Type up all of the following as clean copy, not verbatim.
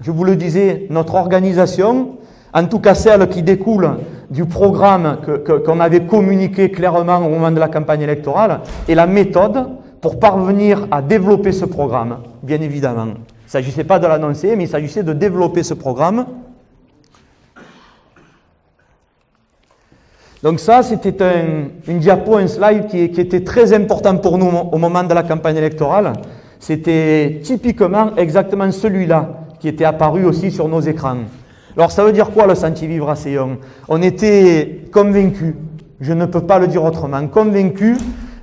je vous le disais, notre organisation, en tout cas celle qui découle du programme qu'on avait communiqué clairement au moment de la campagne électorale, et la méthode pour parvenir à développer ce programme, bien évidemment. Il ne s'agissait pas de l'annoncer, mais il s'agissait de développer ce programme. Donc ça, c'était une diapo, un slide qui était très important pour nous au moment de la campagne électorale. C'était typiquement exactement celui-là qui était apparu aussi sur nos écrans. Alors ça veut dire quoi le sentier Vivre Asséillon? On était convaincus, je ne peux pas le dire autrement, convaincus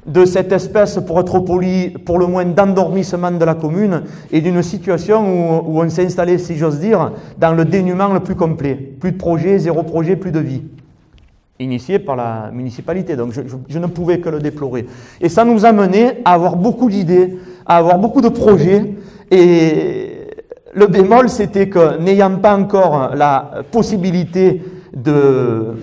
de cette espèce, pour être poli, pour le moins d'endormissement de la commune et d'une situation où on s'est installé, si j'ose dire, dans le dénuement le plus complet. Plus de projet, zéro projet, plus de vie. Initié par la municipalité, donc je ne pouvais que le déplorer. Et ça nous a mené à avoir beaucoup d'idées, à avoir beaucoup de projets, et le bémol, c'était que n'ayant pas encore la possibilité de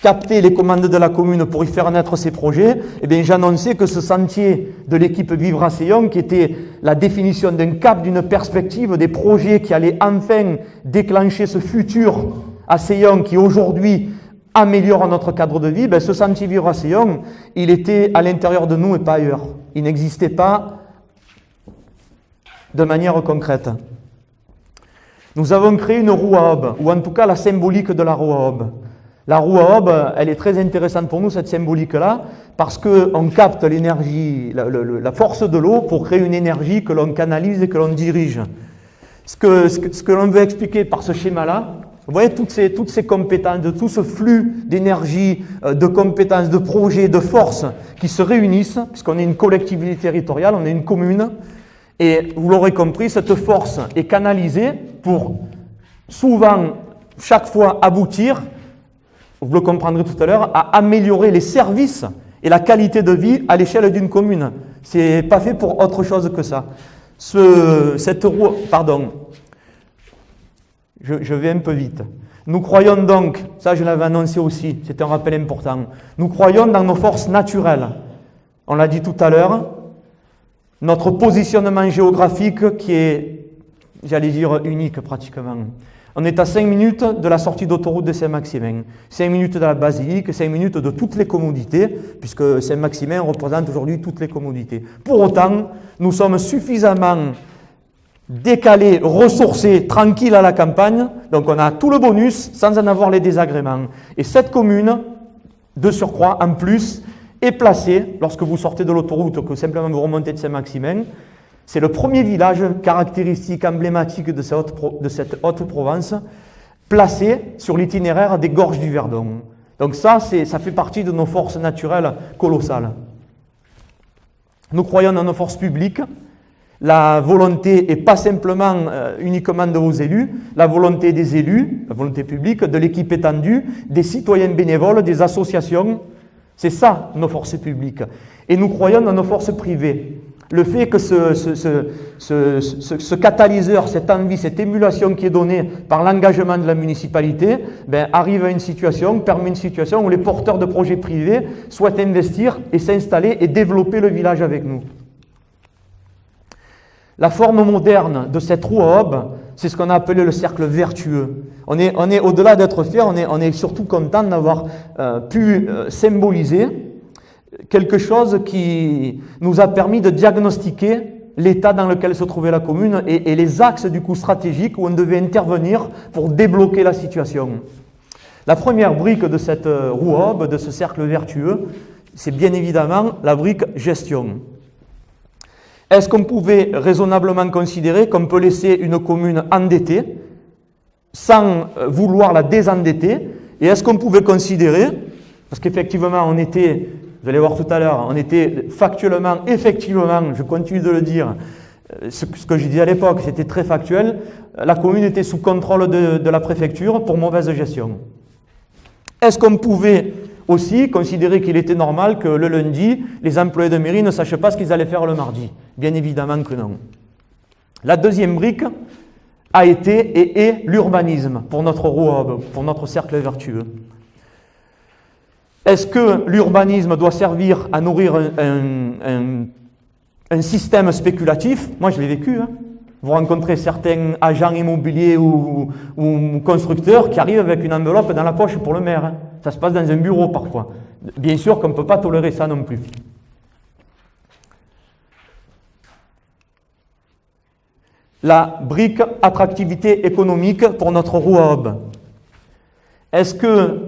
capter les commandes de la commune pour y faire naître ces projets, eh bien j'annonçais que ce sentier de l'équipe Vivre Asséillon, qui était la définition d'un cap, d'une perspective, des projets qui allaient enfin déclencher ce futur Asséillon qui aujourd'hui améliore notre cadre de vie, ben ce sentier Vivre Asséillon, il était à l'intérieur de nous et pas ailleurs. Il n'existait pas de manière concrète. Nous avons créé une roue à aube, ou en tout cas la symbolique de la roue à aube. La roue à aube, elle est très intéressante pour nous, cette symbolique-là, parce qu'on capte l'énergie, la force de l'eau pour créer une énergie que l'on canalise et que l'on dirige. Ce que l'on veut expliquer par ce schéma-là, vous voyez toutes ces compétences, tout ce flux d'énergie, de compétences, de projets, de forces qui se réunissent, puisqu'on est une collectivité territoriale, on est une commune, et vous l'aurez compris, cette force est canalisée pour souvent, chaque fois, aboutir, vous le comprendrez tout à l'heure, à améliorer les services et la qualité de vie à l'échelle d'une commune. C'est pas fait pour autre chose que ça. Cette roue, pardon, je vais un peu vite. Nous croyons donc, ça je l'avais annoncé aussi, c'est un rappel important, nous croyons dans nos forces naturelles. On l'a dit tout à l'heure, notre positionnement géographique qui est, j'allais dire, unique pratiquement. On est à 5 minutes de la sortie d'autoroute de Saint-Maximin, 5 minutes de la basilique, 5 minutes de toutes les commodités, puisque Saint-Maximin représente aujourd'hui toutes les commodités. Pour autant, nous sommes suffisamment décalés, ressourcés, tranquilles à la campagne, donc on a tout le bonus sans en avoir les désagréments. Et cette commune, de surcroît, en plus, est placée, lorsque vous sortez de l'autoroute, que simplement vous remontez de Saint-Maximin, c'est le premier village caractéristique, emblématique de cette Haute-Provence, placé sur l'itinéraire des gorges du Verdon. Donc ça fait partie de nos forces naturelles colossales. Nous croyons dans nos forces publiques. La volonté n'est pas simplement uniquement de vos élus, la volonté des élus, la volonté publique, de l'équipe étendue, des citoyens bénévoles, des associations. C'est ça, nos forces publiques. Et nous croyons dans nos forces privées. Le fait que ce catalyseur, cette envie, cette émulation qui est donnée par l'engagement de la municipalité, arrive à une situation, permet une situation où les porteurs de projets privés souhaitent investir et s'installer et développer le village avec nous. La forme moderne de cette roue à aube, c'est ce qu'on a appelé le cercle vertueux. On est au-delà d'être fiers, on est surtout content d'avoir pu symboliser quelque chose qui nous a permis de diagnostiquer l'état dans lequel se trouvait la commune et les axes du coup stratégiques où on devait intervenir pour débloquer la situation. La première brique de cette roue à aube, de ce cercle vertueux, c'est bien évidemment la brique gestion. Est-ce qu'on pouvait raisonnablement considérer qu'on peut laisser une commune endettée sans vouloir la désendetter? Et est-ce qu'on pouvait considérer, parce qu'effectivement on était, vous allez voir tout à l'heure, on était factuellement, effectivement, je continue de le dire, ce que je disais à l'époque, c'était très factuel, la commune était sous contrôle de la préfecture pour mauvaise gestion. Est-ce qu'on pouvait aussi considérer qu'il était normal que le lundi, les employés de mairie ne sachent pas ce qu'ils allaient faire le mardi? Bien évidemment que non. La deuxième brique a été et est l'urbanisme pour notre roue à aube, pour notre cercle vertueux. Est-ce que l'urbanisme doit servir à nourrir un système spéculatif? Moi, je l'ai vécu. Vous rencontrez certains agents immobiliers ou constructeurs qui arrivent avec une enveloppe dans la poche pour le maire. Hein. Ça se passe dans un bureau parfois. Bien sûr qu'on ne peut pas tolérer ça non plus. La brique attractivité économique pour notre roue à hub. Est-ce que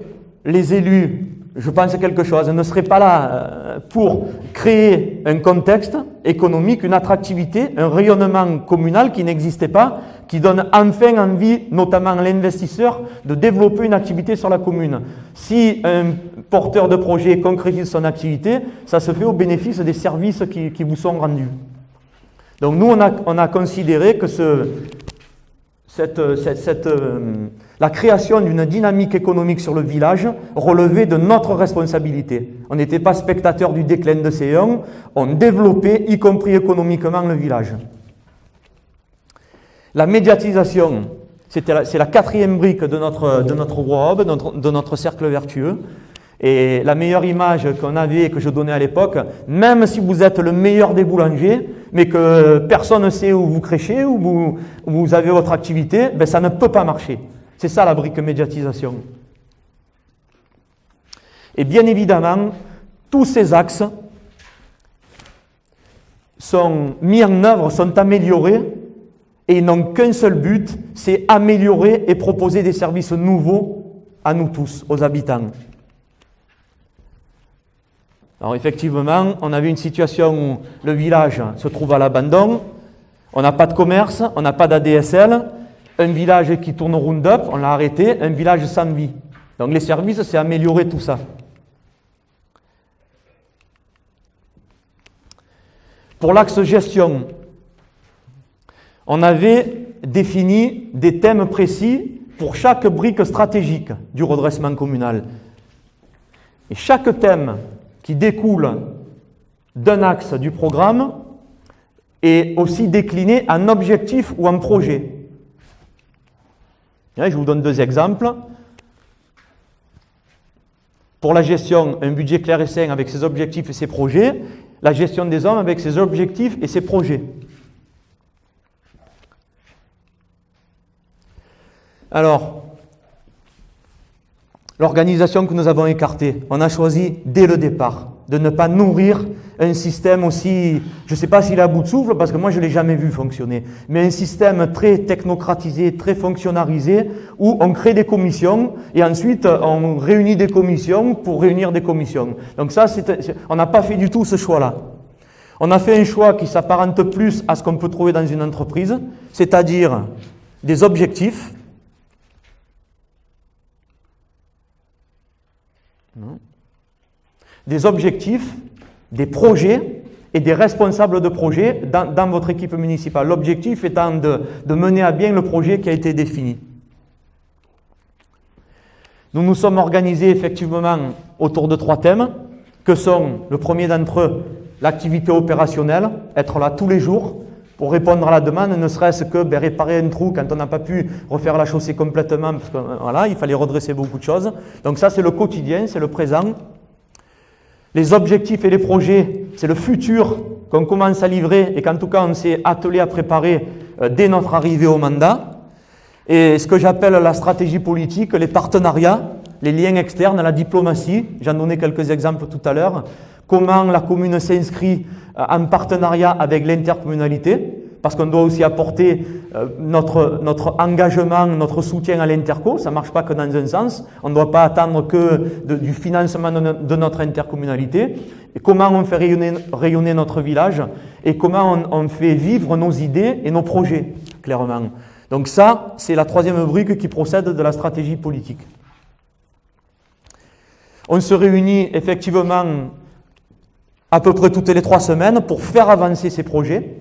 les élus, je pense quelque chose, ne seraient pas là pour créer un contexte économique, une attractivité, un rayonnement communal qui n'existait pas, qui donne enfin envie, notamment à l'investisseur, de développer une activité sur la commune. Si un porteur de projet concrétise son activité, ça se fait au bénéfice des services qui vous sont rendus. Donc nous, on a considéré que la création d'une dynamique économique sur le village relevait de notre responsabilité. On n'était pas spectateur du déclin de C1, on développait, y compris économiquement, le village. La médiatisation, c'est la quatrième brique de notre Roab, de notre cercle vertueux. Et la meilleure image qu'on avait et que je donnais à l'époque, même si vous êtes le meilleur des boulangers, mais que personne ne sait où vous créchez, où vous avez votre activité, ben ça ne peut pas marcher. C'est ça la brique médiatisation. Et bien évidemment, tous ces axes sont mis en œuvre, sont améliorés, et ils n'ont qu'un seul but, c'est améliorer et proposer des services nouveaux à nous tous, aux habitants. Alors effectivement, on avait une situation où le village se trouve à l'abandon, on n'a pas de commerce, on n'a pas d'ADSL, un village qui tourne au Roundup, on l'a arrêté, un village sans vie. Donc les services, c'est améliorer tout ça. Pour l'axe gestion, on avait défini des thèmes précis pour chaque brique stratégique du redressement communal. Et chaque thème qui découle d'un axe du programme est aussi décliné en objectif ou en projet. Je vous donne deux exemples. Pour la gestion, un budget clair et sain avec ses objectifs et ses projets. La gestion des hommes avec ses objectifs et ses projets. Alors, l'organisation que nous avons écartée, on a choisi dès le départ de ne pas nourrir un système aussi, je ne sais pas s'il est à bout de souffle, parce que moi je ne l'ai jamais vu fonctionner, mais un système très technocratisé, très fonctionnalisé, où on crée des commissions et ensuite on réunit des commissions pour réunir des commissions. Donc ça, on n'a pas fait du tout ce choix-là. On a fait un choix qui s'apparente plus à ce qu'on peut trouver dans une entreprise, c'est-à-dire des objectifs, des projets et des responsables de projet dans votre équipe municipale. L'objectif étant de mener à bien le projet qui a été défini. Nous nous sommes organisés effectivement autour de 3 thèmes, que sont, le premier d'entre eux, l'activité opérationnelle, être là tous les jours pour répondre à la demande, ne serait-ce que réparer un trou quand on n'a pas pu refaire la chaussée complètement, parce que voilà, il fallait redresser beaucoup de choses. Donc ça, c'est le quotidien, c'est le présent. Les objectifs et les projets, c'est le futur qu'on commence à livrer et qu'en tout cas on s'est attelé à préparer dès notre arrivée au mandat. Et ce que j'appelle la stratégie politique, les partenariats, les liens externes, la diplomatie, j'en donnais quelques exemples tout à l'heure, comment la commune s'inscrit en partenariat avec l'intercommunalité, parce qu'on doit aussi apporter notre engagement, notre soutien à l'interco, ça ne marche pas que dans un sens, on ne doit pas attendre que du financement de notre intercommunalité, et comment on fait rayonner notre village, et comment on fait vivre nos idées et nos projets, clairement. Donc ça, c'est la 3e brique qui procède de la stratégie politique. On se réunit effectivement à peu près toutes les 3 semaines pour faire avancer ces projets.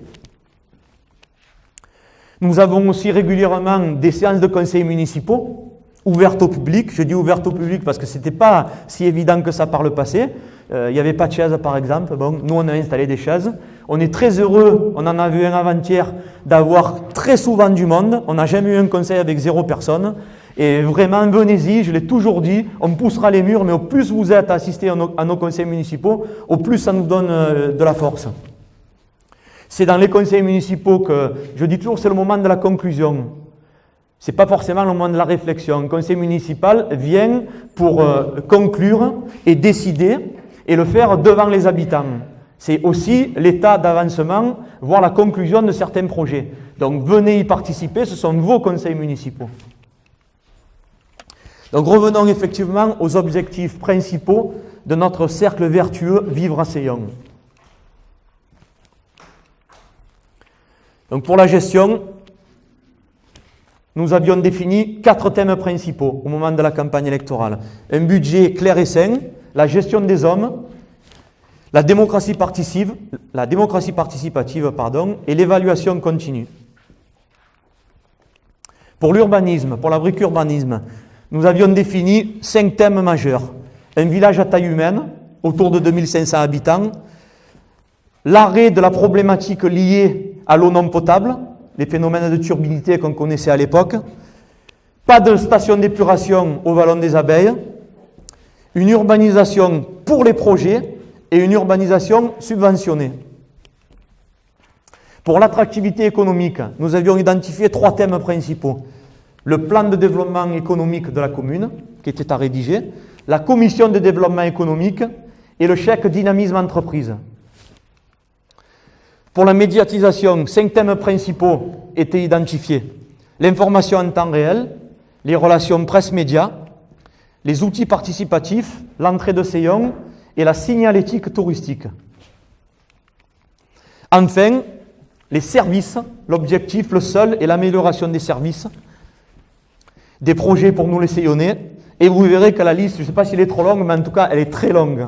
Nous avons aussi régulièrement des séances de conseils municipaux ouvertes au public. Je dis ouvertes au public parce que ce n'était pas si évident que ça par le passé. Il n'y avait pas de chaises par exemple. Bon, nous on a installé des chaises. On est très heureux, on en a vu un avant-hier, d'avoir très souvent du monde. On n'a jamais eu un conseil avec 0 personne. Et vraiment, venez-y, je l'ai toujours dit, on poussera les murs, mais au plus vous êtes assistés à nos conseils municipaux, au plus ça nous donne de la force. C'est dans les conseils municipaux que, je dis toujours, c'est le moment de la conclusion. Ce n'est pas forcément le moment de la réflexion. Un conseil municipal vient pour conclure et décider et le faire devant les habitants. C'est aussi l'état d'avancement, voire la conclusion de certains projets. Donc venez y participer, ce sont vos conseils municipaux. Donc revenons effectivement aux objectifs principaux de notre cercle vertueux Vivre à Seillon. Donc pour la gestion, nous avions défini 4 thèmes principaux au moment de la campagne électorale. Un budget clair et sain, la gestion des hommes, la démocratie participative, et l'évaluation continue. Pour l'urbanisme, pour la brique urbanisme, nous avions défini 5 thèmes majeurs. Un village à taille humaine, autour de 2500 habitants, l'arrêt de la problématique liée à l'eau non potable, les phénomènes de turbidité qu'on connaissait à l'époque, pas de station d'épuration au Vallon des Abeilles, une urbanisation pour les projets et une urbanisation subventionnée. Pour l'attractivité économique, nous avions identifié 3 thèmes principaux. Le plan de développement économique de la commune, qui était à rédiger, la commission de développement économique et le chèque dynamisme entreprise. Pour la médiatisation, 5 thèmes principaux étaient identifiés. L'information en temps réel, les relations presse-média, les outils participatifs, l'entrée de Seillon et la signalétique touristique. Enfin, les services, l'objectif, le seul, est l'amélioration des services, des projets pour nous les Seillonnais, et vous verrez que la liste, je ne sais pas si elle est trop longue, mais en tout cas, elle est très longue.